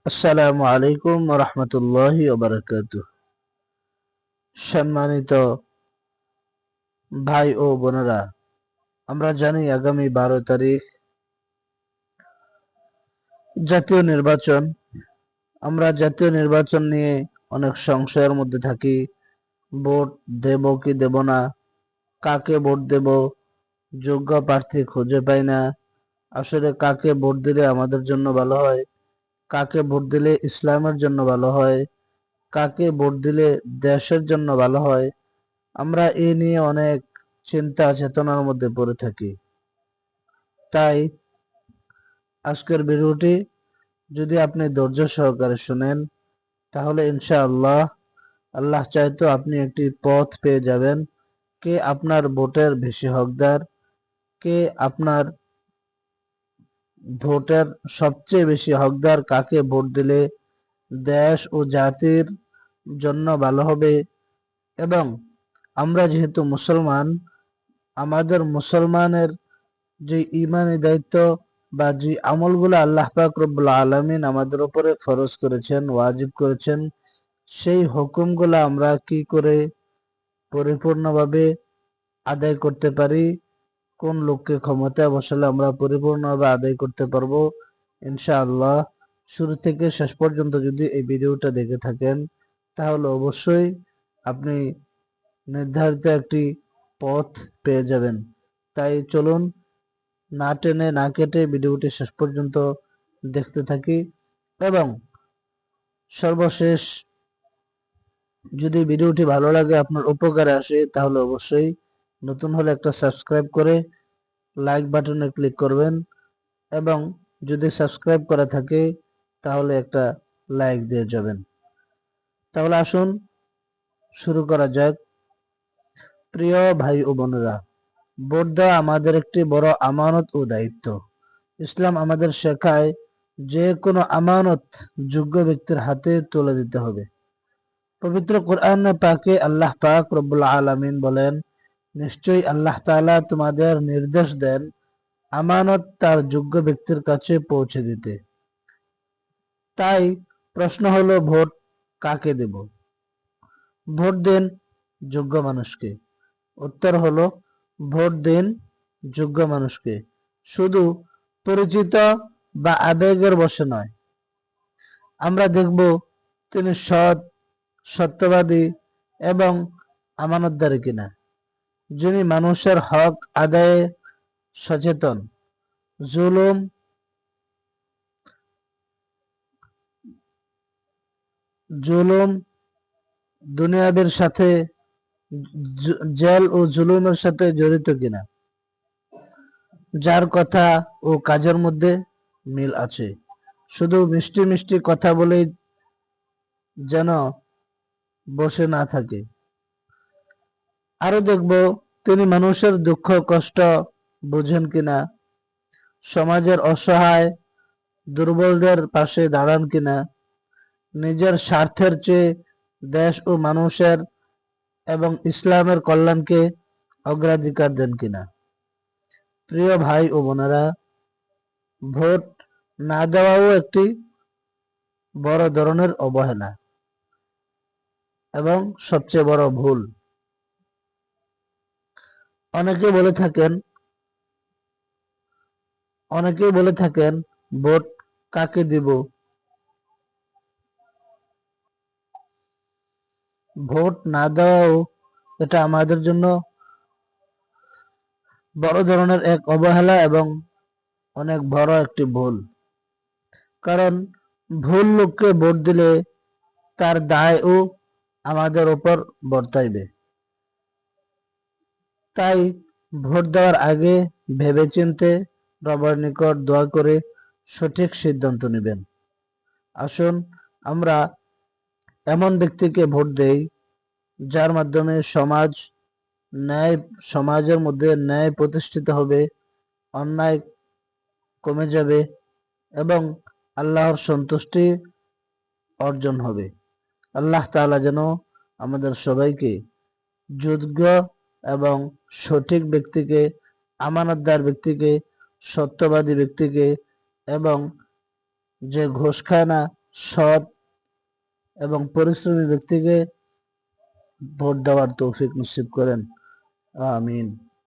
আসসালামু আলাইকুম ওয়া রাহমাতুল্লাহি ওয়া বারাকাতুহু। সম্মানিত ভাই ও বোনেরা, আমরা জানি আগামী 12 তারিখ জাতীয় নির্বাচন। আমরা জাতীয় নির্বাচন নিয়ে অনেক সংশয়ের মধ্যে থাকি। ভোট দেব কি দেব না, কাকে ভোট দেব, যোগ্য প্রার্থী খুঁজে পাই না। আসলে কাকে ভোট দিলে আমাদের জন্য ভালো হয়, কাকে ভোট দিলে ইসলামের জন্য ভালো হয়, কাকে ভোট দিলে দেশের জন্য ভালো হয়, আমরা এ নিয়ে অনেক চিন্তা চেতনার মধ্যে পড়ে থাকি। তাই আজকের ভিডিওটি যদি আপনি ধৈর্য সহকারে শুনেন, তাহলে ইনশাআল্লাহ আল্লাহ চাইতো আপনি একটি পথ পেয়ে যাবেন। কে আপনার ভোটের বেশি হকদার, কে আপনার ভোটের সবচেয়ে বেশি হকদার, কাকে ভোট দিলে দেশ ও জাতির জন্য ভালো হবে। এবং আমরা যেহেতু মুসলমান, আমাদের মুসলমানের যে ইমানি দায়িত্ব বা যে আমলগুলো আল্লাহ পাক রব্বুল আলামিন আমাদের উপরে ফরজ করেছেন, ওয়াজিব করেছেন, সেই হুকুমগুলো আমরা কি করে পরিপূর্ণভাবে আদায় করতে পারি, কোন লোককে ক্ষমতায় বসালে আমরা পরিপূর্ণভাবে আদায় করতে পারবো ইনশাআল্লাহ। শুরু থেকে শেষ পর্যন্ত যদি এই ভিডিওটা দেখে থাকেন, তাহলে অবশ্যই আপনি নির্ধারিত একটি পথ পেয়ে যাবেন। তাই চলুন না টেনে না কেটে ভিডিওটি শেষ পর্যন্ত দেখতে থাকি। এবং সর্বশেষ যদি ভিডিওটি ভালো লাগে, আপনার উপকারে আসে, তাহলে অবশ্যই নতুন হলে একটা সাবস্ক্রাইব করে লাইক বাটনে ক্লিক করবেন। এবং যদি সাবস্ক্রাইব করা থাকে তাহলে একটা লাইক দিয়ে যাবেন। তাহলে আসুন শুরু করা যাক। প্রিয় ভাই ও বোনেরা, ভোট দেওয়া আমাদের একটি বড় আমানত ও দায়িত্ব। ইসলাম আমাদের শেখায় যে কোনো আমানত যোগ্য ব্যক্তির হাতে তুলে দিতে হবে। পবিত্র কোরআন পাকে আল্লাহ পাক রব্বুল আলামিন বলেন, নিশ্চয়ই আল্লাহ তাআলা তোমাদের নির্দেশ দেন আমানত তার যোগ্য ব্যক্তির কাছে পৌঁছে দিতে। তাই প্রশ্ন হলো, ভোট কাকে দেব? ভোট দিন যোগ্য মানুষকে। উত্তর হলো, ভোট দিন যোগ্য মানুষকে। শুধু পরিচিত বা আবেগের বশে নয়। আমরা দেখব তিনি সৎ, সত্যবাদী এবং আমানতদারি কিনা, যিনি মানুষের হক আদায়ে সচেতন, জুলুম জুলুম দুনিয়াবের সাথে, জেল ও জুলুমের সাথে জড়িত কিনা, যার কথা ও কাজের মধ্যে মিল আছে। শুধু মিষ্টি মিষ্টি কথা বলেই যেন বসে না থাকে। আরো দেখব তিনি মানুষের দুঃখ কষ্ট বুঝেন কিনা, সমাজের অসহায় দুর্বলদের পাশে দাঁড়ান কিনা, নিজের স্বার্থের চেয়ে দেশ ও মানুষের এবং ইসলামের কল্যাণকে অগ্রাধিকার দেন কিনা। প্রিয় ভাই ও বোনেরা, ভোট না দেওয়াও একটি বড় ধরনের অবহেলা এবং সবচেয়ে বড় ভুল। অনেকে বলে থাকেন অনেকেই বলে থাকেন ভোট কাকে দিব। ভোট না দেওয়াও এটা আমাদের জন্য বড় ধরনের এক অবহেলা এবং অনেক বড় একটি ভুল। কারণ ভুল লোককে ভোট দিলে তার দায়ও আমাদের উপর বর্তাইবে। তাই ভোট দেওয়ার আগে ভেবেচিন্তে রবের নিকট দোয়া করে সঠিক সিদ্ধান্ত নেবেন। আসুন আমরা এমন ব্যক্তিকে ভোট দেই যার মাধ্যমে ন্যায় সমাজের মধ্যে ন্যায় প্রতিষ্ঠিত হবে, অন্যায় কমে যাবে এবং আল্লাহর সন্তুষ্টি অর্জন হবে। আল্লাহ তাআলা যেন আমাদের সবাইকে যোগ্য এবং সঠিক ব্যক্তিকে, আমানতদার ব্যক্তিকে, সত্যবাদী ব্যক্তিকে এবং যে ঘুষ খায় না সৎ এবং পরিশ্রমী ব্যক্তিকে ভোট দেওয়ার তৌফিক নসিব করেন। আমিন।